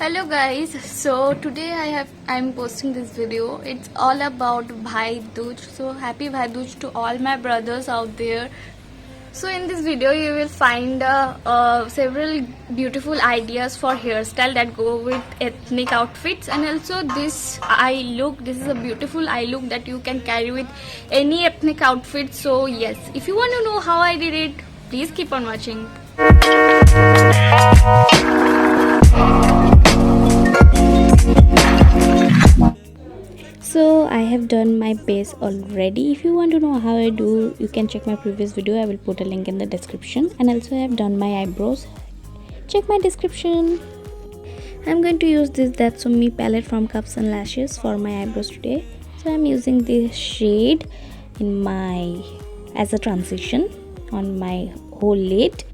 Hello guys, so today I'm posting this video. It's all about Bhai Dooj. So happy Bhai Dooj to all my brothers out there. So in this video you will find several beautiful ideas for hairstyle that go with ethnic outfits, and also this eye look. This is a beautiful eye look that you can carry with any ethnic outfit. So yes, if you want to know how I did it, please keep on watching. So I have done my base already. If you want to know how I do, you can check my previous video. I will put a link in the description. And also I have done my eyebrows. Check my description. I'm going to use this That's On Me palette from Cups and Lashes for my eyebrows today. So I'm using this shade as a transition on my whole lid.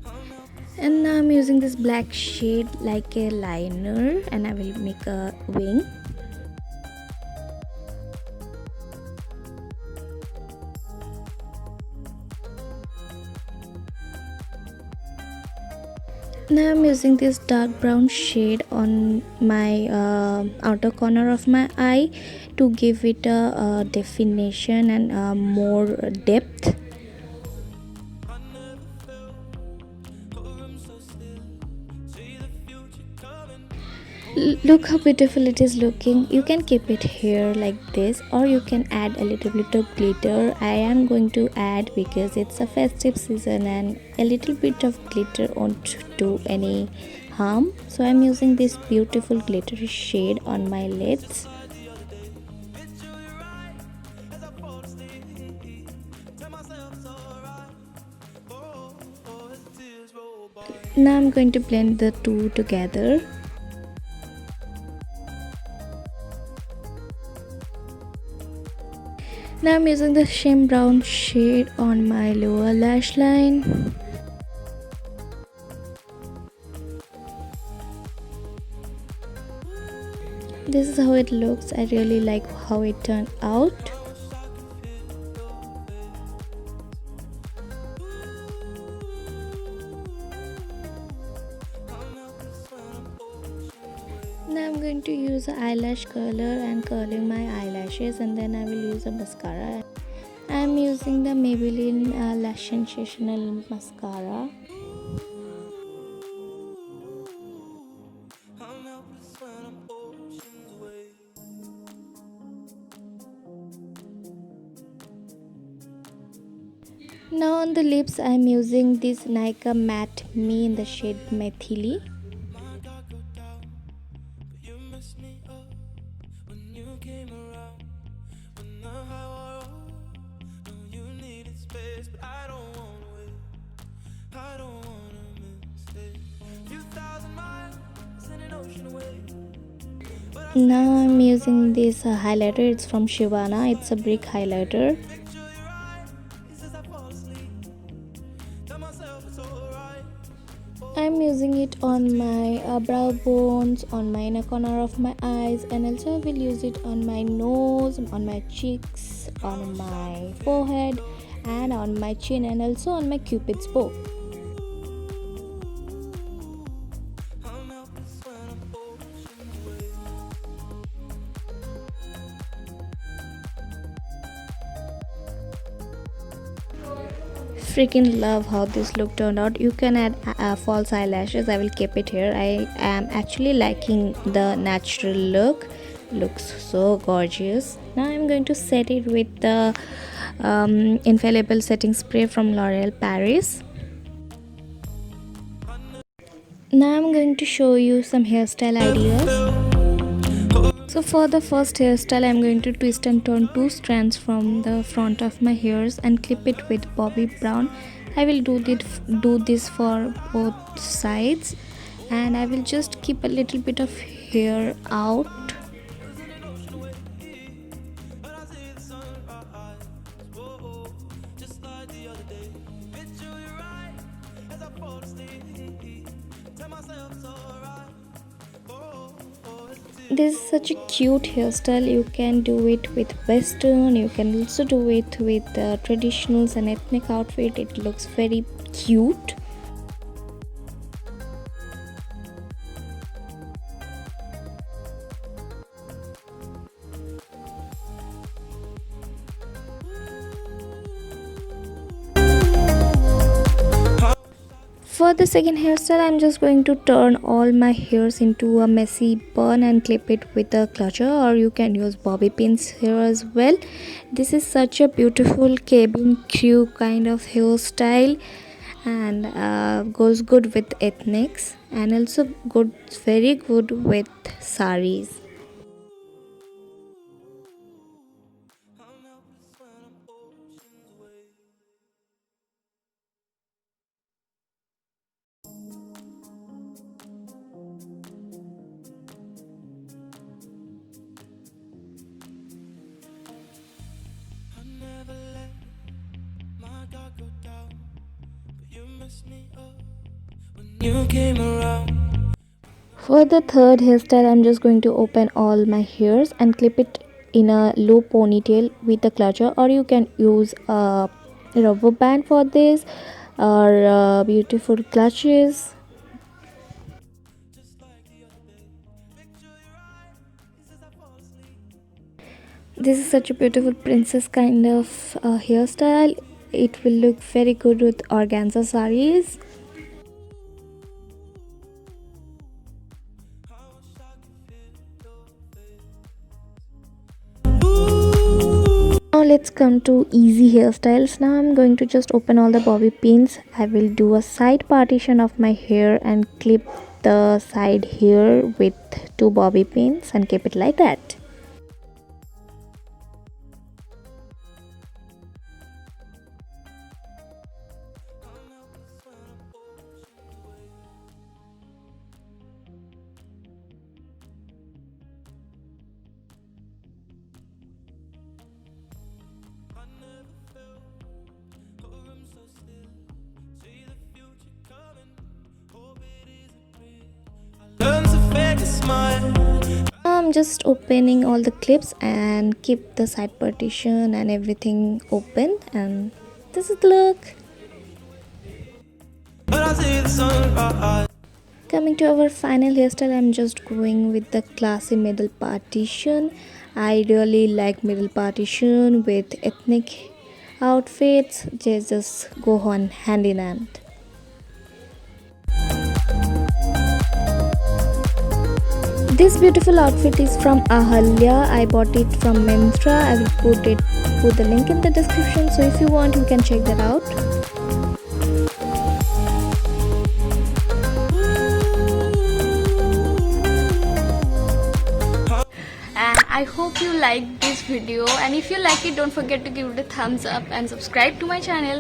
And now I'm using this black shade like a liner, and I will make a wing. Now I'm using this dark brown shade on my outer corner of my eye to give it a definition and more depth. Look how beautiful it is looking. You can keep it here like this, or you can add a little bit of glitter. I am going to add because it's a festive season and a little bit of glitter won't do any harm. So I'm using this beautiful glittery shade on my lids. Now I'm going to blend the two together. Now I'm using the shimmer brown shade on my lower lash line. This is how it looks. I really like how it turned out. Now I'm going to use an eyelash curler and curling my eyelashes, and then I will use a mascara. I am using the Maybelline Lash Sensational Mascara. Now on the lips I am using this Nykaa Matte Me in the shade Methili. Now I'm using this highlighter. It's from Shivana. It's a brick highlighter. I'm using it on my brow bones, on my inner corner of my eyes, and also I will use it on my nose, on my cheeks, on my forehead, and on my chin, and also on my cupid's bow. Freaking love how this look turned out. You can add false eyelashes. I will keep it here. I am actually liking the natural look. Looks so gorgeous. Now I'm going to set it with the infallible setting spray from L'Oreal Paris. Now I'm going to show you some hairstyle ideas. So for the first hairstyle, I'm going to twist and turn two strands from the front of my hairs and clip it with Bobbi Brown. I will do this for both sides, and I will just keep a little bit of hair out. This is such a cute hairstyle. You can do it with western, you can also do it with traditionals and ethnic outfit. It looks very cute. For the second hairstyle, I'm just going to turn all my hairs into a messy bun and clip it with a clutcher, or you can use bobby pins here as well. This is such a beautiful cabin crew kind of hairstyle, and goes good with ethnics, and also very good with saris. You came around. For the third hairstyle, I'm just going to open all my hairs and clip it in a low ponytail with a clutcher, or you can use a rubber band for this, or beautiful clutches. This is such a beautiful princess kind of hairstyle. It will look very good with organza saris. Now let's come to easy hairstyles. Now I'm going to just open all the bobby pins. I will do a side partition of my hair and clip the side hair with two bobby pins and keep it like that. Learn to fake a smile. I'm just opening all the clips and keep the side partition and everything open, and this is the look. But I see the sunrise. Coming to our final hairstyle, I'm just going with the classy middle partition. I really like middle partition with ethnic outfits. They just go on hand in hand. This beautiful outfit is from Ahalya. I bought it from Myntra. I will put the link in the description. So if you want, you can check that out. And I hope you liked this video, and if you like it, don't forget to give it a thumbs up and subscribe to my channel.